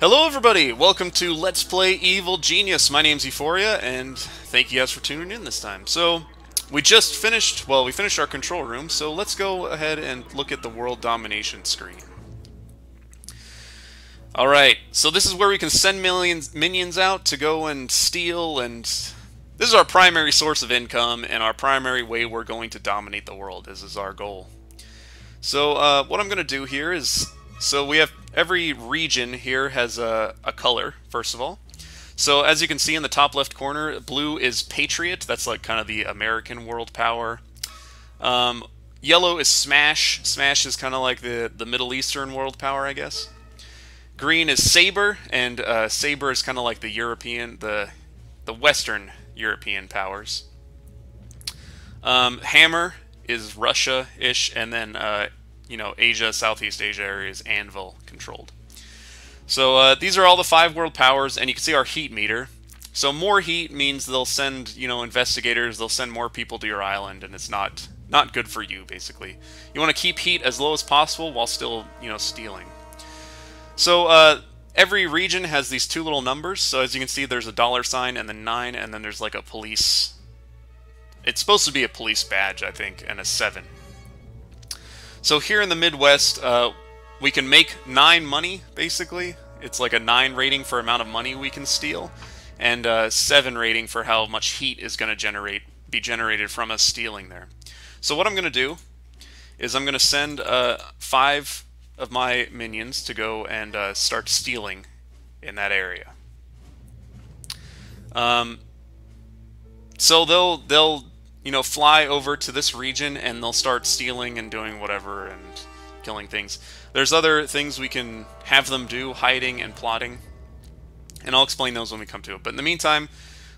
Hello everybody, welcome to Let's Play Evil Genius. My name's Euphorya, and thank you guys for tuning in this time. So, we just finished, we finished our control room, so let's go ahead and look at the world domination screen. Alright, so this is where we can send minions out to go and steal, and this is our primary source of income, and our primary way we're going to dominate the world. This is our goal. So, what I'm going to do here is, so we have, every region here has a color, first of all. So, as you can see in the top left corner, blue is Patriot, that's like kind of the American world power. Yellow is Smash, Smash is kind of like the Middle Eastern world power, I guess. Green is Saber, and Saber is kind of like the European, the Western European powers. Hammer is Russia-ish, and then, you know, Asia, Southeast Asia area is Anvil controlled. So these are all the 5 world powers, and you can see our heat meter. So more heat means they'll send, you know, investigators, they'll send more people to your island, and it's not good for you, basically. You want to keep heat as low as possible while still, you know, stealing. So every region has these 2 little numbers. So as you can see, there's a $sign and then 9, and then there's like a police. It's supposed to be a police badge, I think, and a 7. So here in the Midwest, we can make 9 money, basically. It's like a 9 rating for amount of money we can steal, and 7 rating for how much heat is going to be generated from us stealing there. So what I'm going to do is I'm going to send 5 of my minions to go and start stealing in that area. So they'll you know, fly over to this region, and they'll start stealing and doing whatever and killing things. There's other things we can have them do, hiding and plotting, and I'll explain those when we come to it. But in the meantime,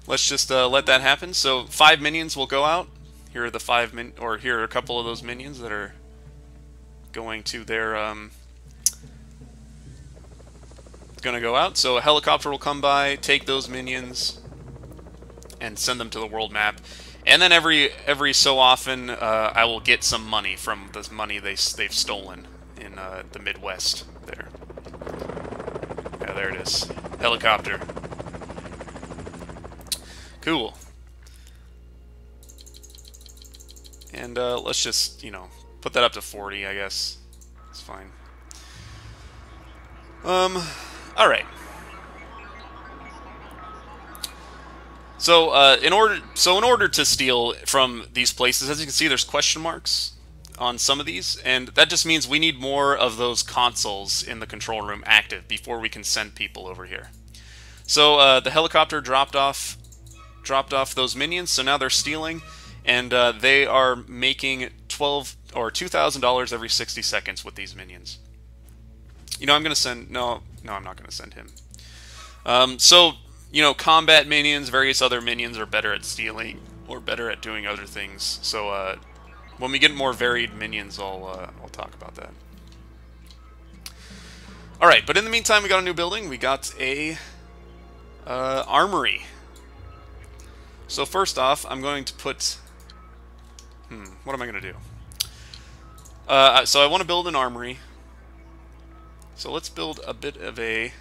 let's just let that happen. So 5 minions will go out. Here are the 5 here are a couple of those minions that are going to their gonna go out. So a helicopter will come by, take those minions, and send them to the world map. And then every so often, I will get some money from the money they've stolen in the Midwest. There, yeah, there it is. Helicopter. Cool. And let's just, you know, put that up to 40. I guess it's fine. All right. So, in order to steal from these places, as you can see, there's question marks on some of these, and that just means we need more of those consoles in the control room active before we can send people over here. So, the helicopter dropped off those minions, so now they're stealing, and they are making $2,000 every 60 seconds with these minions. You know, I'm gonna send no, I'm not gonna send him. So, you know, combat minions, various other minions are better at stealing or better at doing other things. So when we get more varied minions, I'll talk about that. All right, but in the meantime, we got a new building. We got a armory. So first off, I'm going to put. What am I going to do? So I want to build an armory. So let's build a bit of a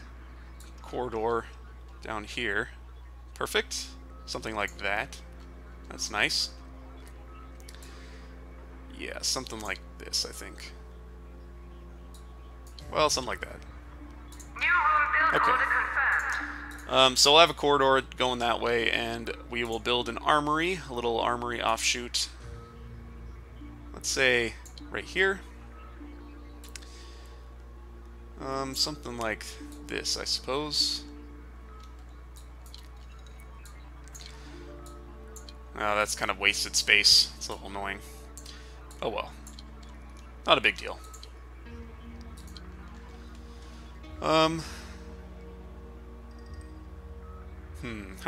corridor down here. Perfect. Something like that. That's nice. Yeah, something like this, I think. Well, something like that. Okay. So we'll have a corridor going that way, and we will build an armory, a little armory offshoot. Let's say right here. Something like this, I suppose. Oh, that's kind of wasted space. It's a little annoying. Oh well. Not a big deal. How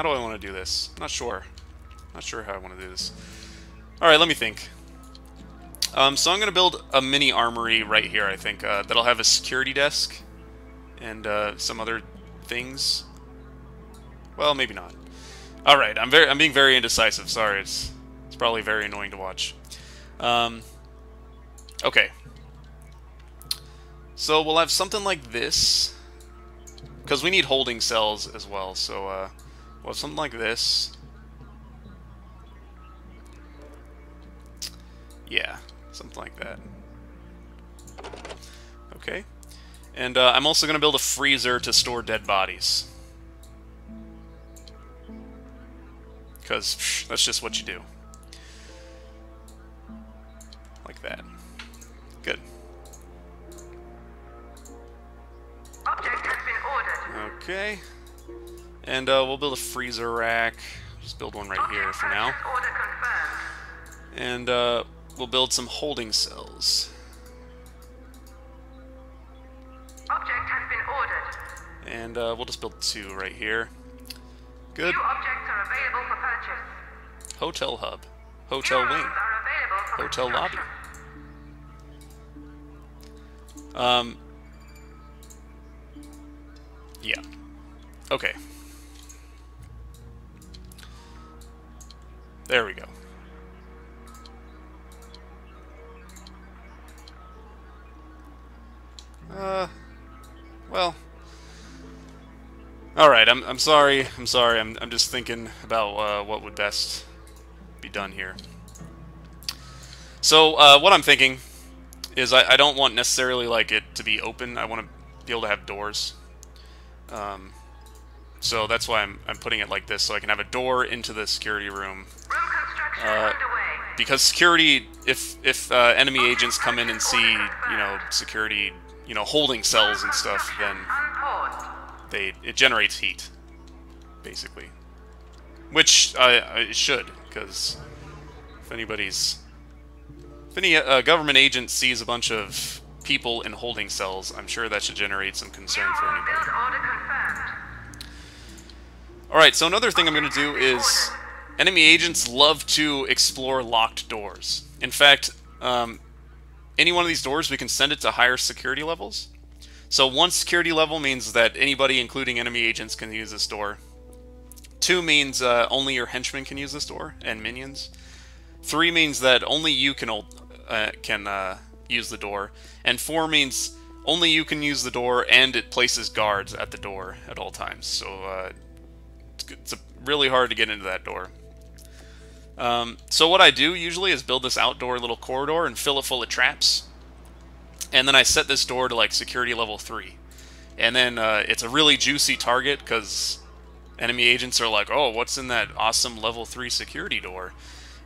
do I want to do this? Not sure. Not sure how I want to do this. Alright, let me think. So I'm going to build a mini armory right here, I think. That'll have a security desk and some other things. Well, maybe not. All right, I'm being very indecisive. Sorry, it's probably very annoying to watch. Okay. So we'll have something like this. because we need holding cells as well. So, well, something like this. Yeah, something like that. Okay. And I'm also going to build a freezer to store dead bodies. Because that's just what you do. Like that. Good. Object has been ordered. Okay. And we'll build a freezer rack. Just build one right here for now. Order confirmed. And we'll build some holding cells. Object has been ordered. And we'll just build 2 right here. Good. New objects are available for purchase. Hotel hub. Hotel New wing. rooms are available for Hotel lobby. construction. Yeah. Okay. There we go. Well. All right. I'm sorry. I'm sorry. I'm just thinking about what would best be done here. So what I'm thinking is I don't want necessarily like it to be open. I want to be able to have doors. So that's why I'm putting it like this, so I can have a door into the security room. Room construction underway. Because security, if enemy agents come in and see, you know, security, you know, holding cells and stuff, then Unpaused. it generates heat, basically. Which it should, because if any government agent sees a bunch of people in holding cells, I'm sure that should generate some concern for anybody. Build order confirmed. Alright, so another thing I'm going to do is enemy agents love to explore locked doors. In fact, any one of these doors, we can send it to higher security levels. So 1 security level means that anybody, including enemy agents, can use this door. 2 means only your henchmen can use this door, and minions. 3 means that only you can use the door. And 4 means only you can use the door, and it places guards at the door at all times. So it's really hard to get into that door. So what I do usually is build this outdoor little corridor and fill it full of traps. And then I set this door to like security level 3. And then it's a really juicy target because enemy agents are like, oh, what's in that awesome level 3 security door?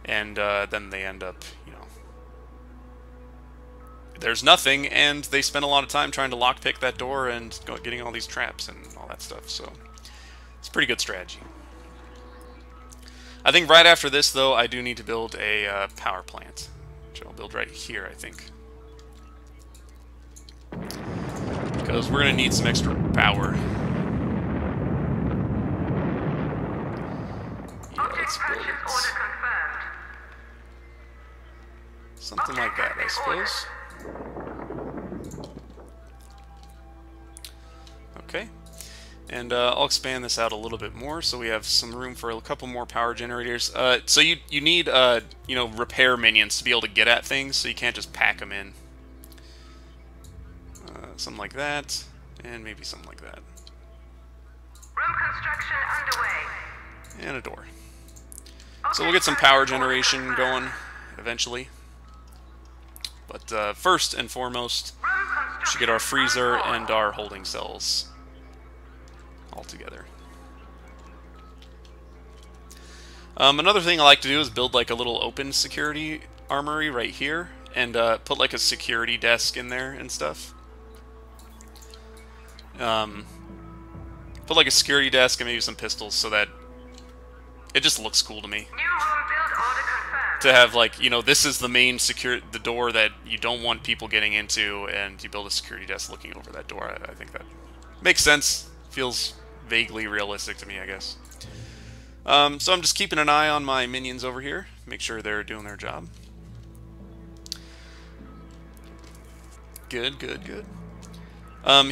And then they end up, you know, there's nothing, and they spend a lot of time trying to lockpick that door and getting all these traps and all that stuff. So it's a pretty good strategy. I think right after this, though, I do need to build a power plant, which I'll build right here, I think. Because we're going to need some extra power. Yeah, let's build it. Something like that, I suppose. Okay. And I'll expand this out a little bit more, so we have some room for a couple more power generators. So you need you know, repair minions to be able to get at things, so you can't just pack them in. Something like that, and maybe something like that. Room construction underway. And a door. So we'll get some power generation going eventually. But first and foremost, we should get our freezer and our holding cells all together. Another thing I like to do is build like a little open security armory right here, and put like a security desk in there and stuff. Put like a security desk and maybe some pistols so that it just looks cool to me. New room build order confirmed. To have like, you know, this is the main the door that you don't want people getting into, and you build a security desk looking over that door. I think that makes sense. Feels vaguely realistic to me, I guess. So I'm just keeping an eye on my minions over here, make sure they're doing their job. Good, good, good.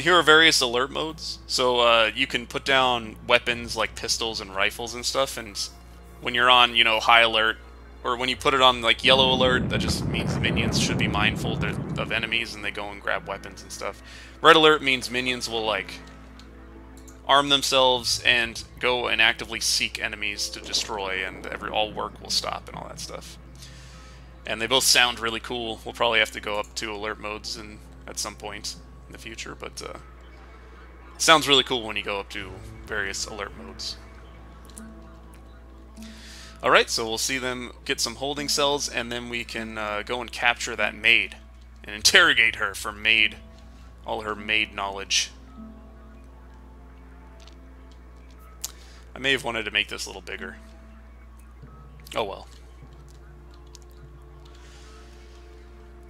Here are various alert modes. So you can put down weapons like pistols and rifles and stuff, and when you're on, you know, high alert, or when you put it on like yellow alert, that just means the minions should be mindful of enemies and they go and grab weapons and stuff. Red alert means minions will like arm themselves and go and actively seek enemies to destroy, and all work will stop and all that stuff. And they both sound really cool. We'll probably have to go up to alert modes at some point in the future, but it sounds really cool when you go up to various alert modes. Alright, so we'll see them get some holding cells, and then we can go and capture that maid and interrogate her for all her maid knowledge. I may have wanted to make this a little bigger. Oh well.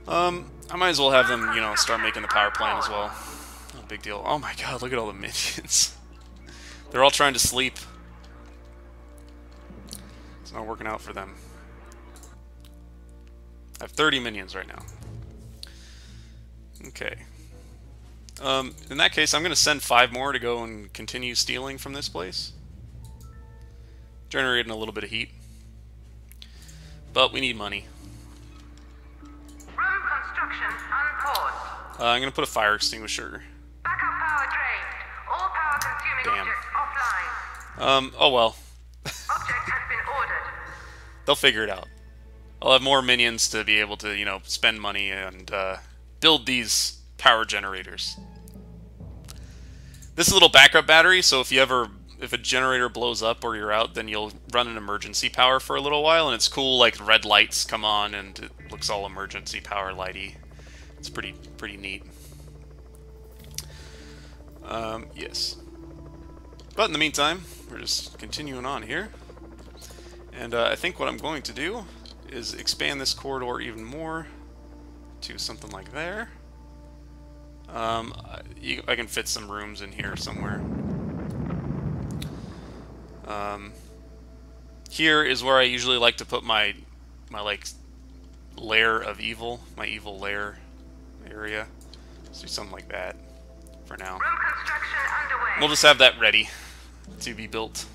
I might as well have them, start making the power plant as well. No big deal. Oh my god, look at all the minions. They're all trying to sleep. It's not working out for them. I have 30 minions right now. Okay. In that case, I'm going to send 5 more to go and continue stealing from this place. Generating a little bit of heat. But we need money. Room construction unpaused. I'm going to put a fire extinguisher. Backup power drained. All power consuming objects offline. Oh well. Object has been ordered. They'll figure it out. I'll have more minions to be able to, spend money and build these power generators. This is a little backup battery, so if a generator blows up or you're out, then you'll run an emergency power for a little while, and it's cool, like red lights come on and it looks all emergency power lighty. It's pretty neat. Yes. But in the meantime, we're just continuing on here. And I think what I'm going to do is expand this corridor even more to something like there. I can fit some rooms in here somewhere. Here is where I usually like to put my like lair of evil, my evil lair area. Let's do something like that for now. Room construction underway. We'll just have that ready to be built.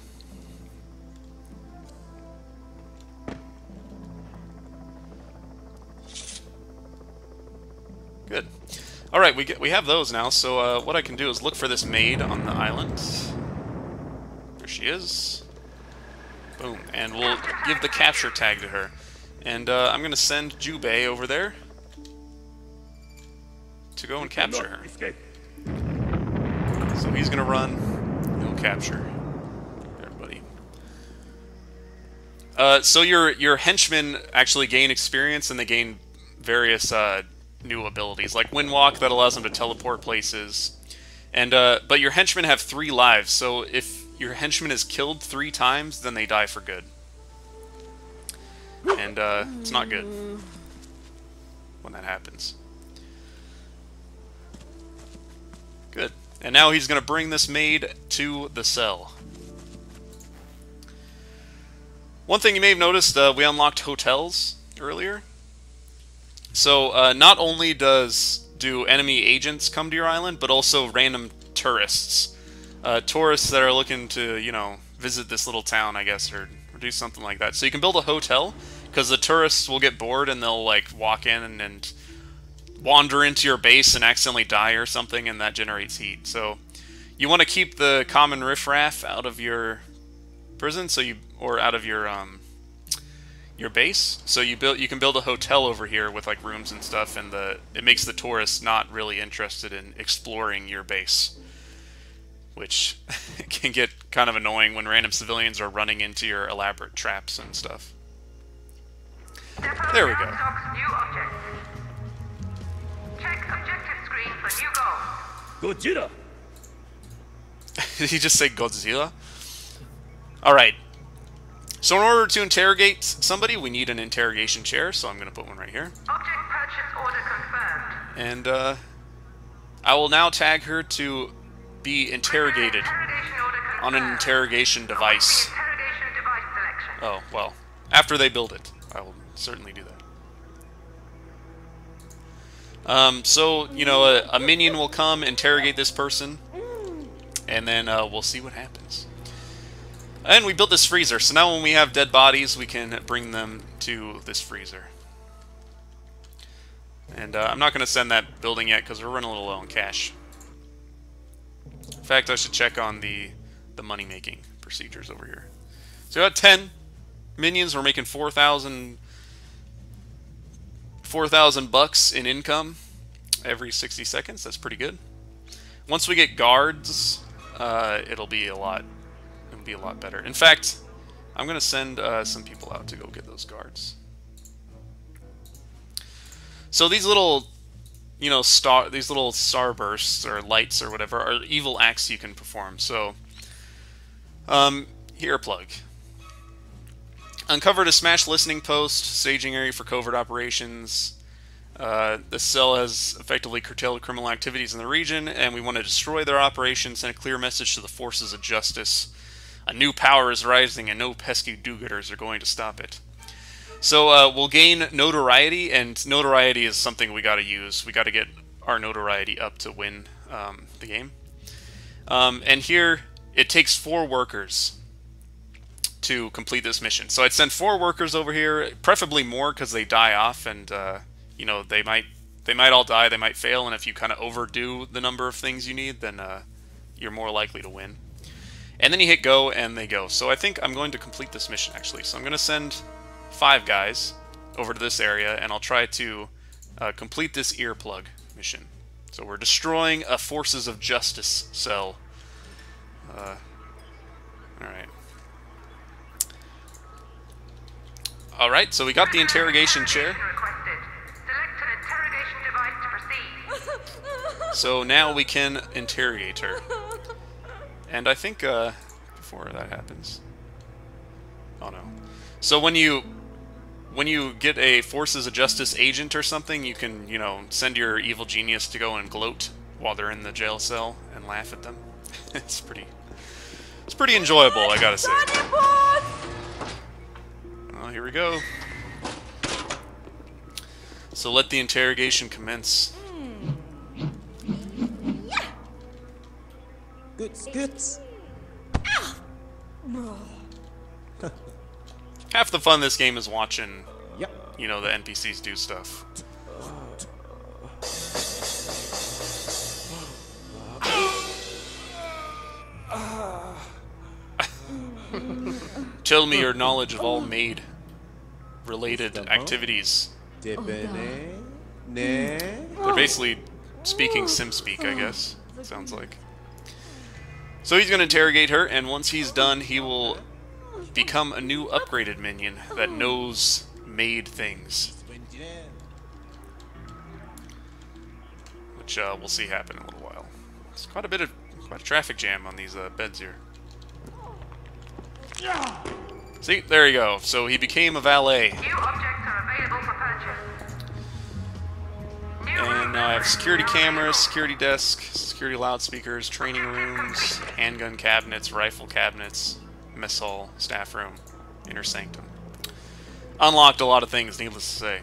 Good. All right, we have those now. So what I can do is look for this maid on the island. There she is. Boom, and we'll give the capture tag to her. And I'm going to send Jubei over there to go and capture her. So he's going to run, he'll capture everybody. So your henchmen actually gain experience, and they gain various new abilities, like Windwalk, that allows them to teleport places. And but your henchmen have 3 lives, so if your henchman is killed 3 times, then they die for good. And it's not good when that happens. Good. And now he's going to bring this maid to the cell. One thing you may have noticed, we unlocked hotels earlier. So not only do enemy agents come to your island, but also random tourists. Tourists that are looking to, visit this little town, I guess, or do something like that. So you can build a hotel, because the tourists will get bored and they'll like walk in and wander into your base and accidentally die or something, and that generates heat. So you want to keep the common riffraff out of your prison, or out of your base. So you can build a hotel over here with like rooms and stuff, and it makes the tourists not really interested in exploring your base, which can get kind of annoying when random civilians are running into your elaborate traps and stuff. There we go. New object. Check objective screen for new goals. Godzilla. Did he just say Godzilla? Alright. So in order to interrogate somebody, we need an interrogation chair, so I'm going to put one right here. Object purchase order confirmed. And I will now tag her to be interrogated on an interrogation device. Interrogation device selection. Oh, well. After they build it, I will certainly do that. So, a minion will come, interrogate this person, and then we'll see what happens. And we built this freezer, so now when we have dead bodies, we can bring them to this freezer. And I'm not going to send that building yet, because we're running a little low on cash. In fact, I should check on the money-making procedures over here. So we got 10 minions. We're making 4,000 bucks in income every 60 seconds. That's pretty good. Once we get guards, it'll be a lot better. In fact, I'm gonna send some people out to go get those guards. So these little, you know, starbursts or lights or whatever are evil acts you can perform. So, here, plug. Uncovered a smashed listening post, staging area for covert operations. The cell has effectively curtailed criminal activities in the region, and we want to destroy their operations, send a clear message to the forces of justice. A new power is rising, and no pesky do-gooders are going to stop it. So we'll gain notoriety, and notoriety is something we got to use. We got to get our notoriety up to win the game. And here, it takes 4 workers to complete this mission. So I'd send 4 workers over here, preferably more because they die off, and you know, they might all die, they might fail, and if you kind of overdo the number of things you need, then you're more likely to win. And then you hit go, and they go. So I think I'm going to complete this mission, actually. So I'm going to send 5 guys over to this area, and I'll try to complete this earplug mission. So we're destroying a Forces of Justice cell. Alright. Alright, so we got the interrogation chair. So now we can interrogate her. And I think, before that happens... Oh no. So when you get a Forces of Justice agent or something, you can, you know, send your evil genius to go and gloat while they're in the jail cell and laugh at them. It's pretty enjoyable, I gotta say. Well, here we go. So let the interrogation commence. Goods. Half the fun this game is watching, Yep. you know, the NPCs do stuff. Tell me your knowledge of all maid-related activities. They're They're basically speaking sim-speak, I guess. Sounds like. So he's going to interrogate her, and once he's done, he will become a new upgraded minion that knows maid things. Which we'll see happen in a little while. It's quite a traffic jam on these beds here. See, there you go. So he became a valet. New objects are available for purchase. And now I have security cameras, security desk, security loudspeakers, training rooms, handgun cabinets, rifle cabinets, mess hall, staff room, inner sanctum. Unlocked a lot of things, needless to say.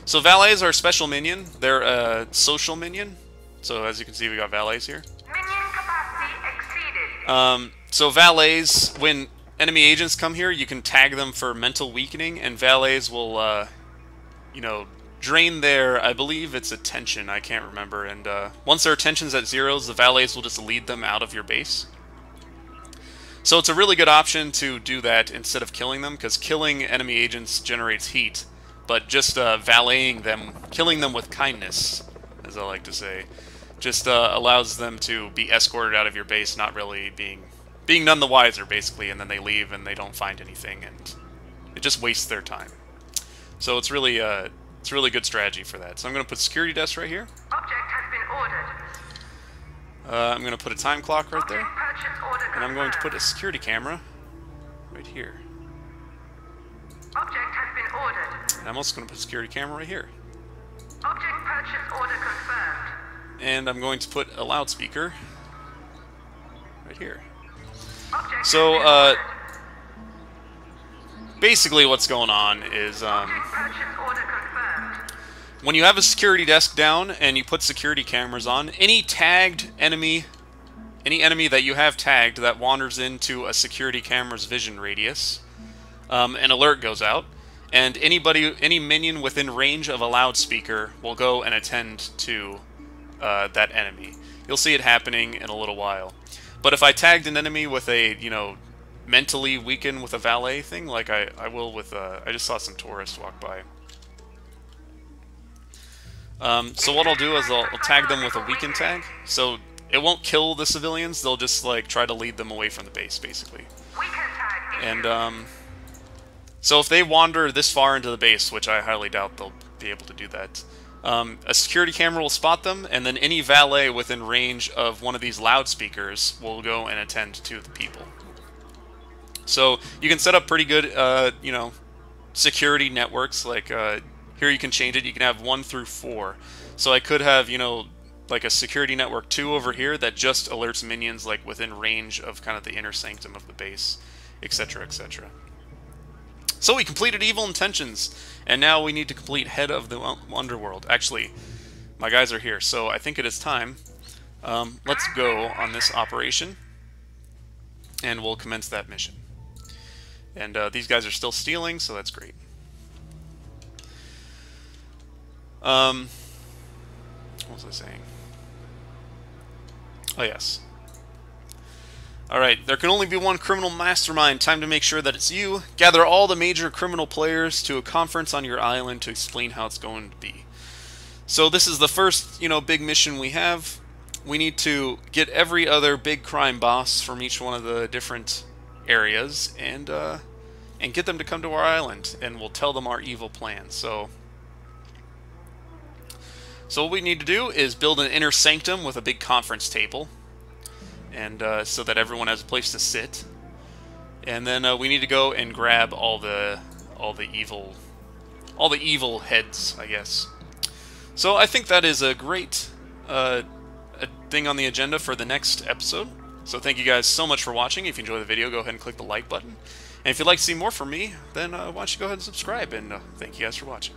So valets are a special minion. They're a social minion. So as you can see, we got valets here. Minion capacity exceeded. So valets, when enemy agents come here, you can tag them for mental weakening, and valets will, you know, drain their, I believe it's attention, I can't remember, and once their attention's at 0s, the valets will just lead them out of your base. So it's a really good option to do that instead of killing them, because killing enemy agents generates heat, but just valeting them, killing them with kindness, as I like to say, just allows them to be escorted out of your base, not really being none the wiser, basically, and then they leave and they don't find anything, and it just wastes their time. So it's really good strategy for that. So I'm going to put security desk right here. Object has been ordered. I'm going to put a time clock right there. Object purchase order And I'm going to put a confirmed. security camera right here. Object has been ordered. And I'm also going to put a security camera right here. Object purchase order confirmed. And I'm going to put a loudspeaker right here. Object So, has been ordered. basically what's going on is, Object purchase order confirmed. when you have a security desk down and you put security cameras on, any tagged enemy, any enemy that you have tagged that wanders into a security camera's vision radius, an alert goes out, and any minion within range of a loudspeaker will go and attend to that enemy. you'll see it happening in a little while. But if I tagged an enemy with a, you know, mentally weaken with a valet thing, like I will with, I just saw some tourists walk by. So what I'll do is I'll tag them with a weaken tag, so it won't kill the civilians, they'll just, like, try to lead them away from the base, basically. And, so if they wander this far into the base, which I highly doubt they'll be able to do that, a security camera will spot them, and then any valet within range of one of these loudspeakers will go and attend to the people. So you can set up pretty good, you know, security networks. Like here you can change it. You can have 1 through 4. So I could have, you know, like a security network 2 over here that just alerts minions like within range of kind of the inner sanctum of the base, etc., etc. So we completed Evil Intentions, and now we need to complete Head of the Underworld. Actually, my guys are here, so I think it is time. Let's go on this operation, and we'll commence that mission. And these guys are still stealing, so that's great. What was I saying? Oh, yes. Alright, there can only be one criminal mastermind. Time to make sure that it's you. Gather all the major criminal players to a conference on your island to explain how it's going to be. So this is the first, you know, big mission we have. We need to get every other big crime boss from each one of the different areas and get them to come to our island, and we'll tell them our evil plan. So what we need to do is build an inner sanctum with a big conference table, and so that everyone has a place to sit. And then we need to go and grab all the evil heads, I guess. So I think that is a great a thing on the agenda for the next episode. So thank you guys so much for watching. If you enjoyed the video, go ahead and click the like button. And if you'd like to see more from me, then why don't you go ahead and subscribe. And thank you guys for watching.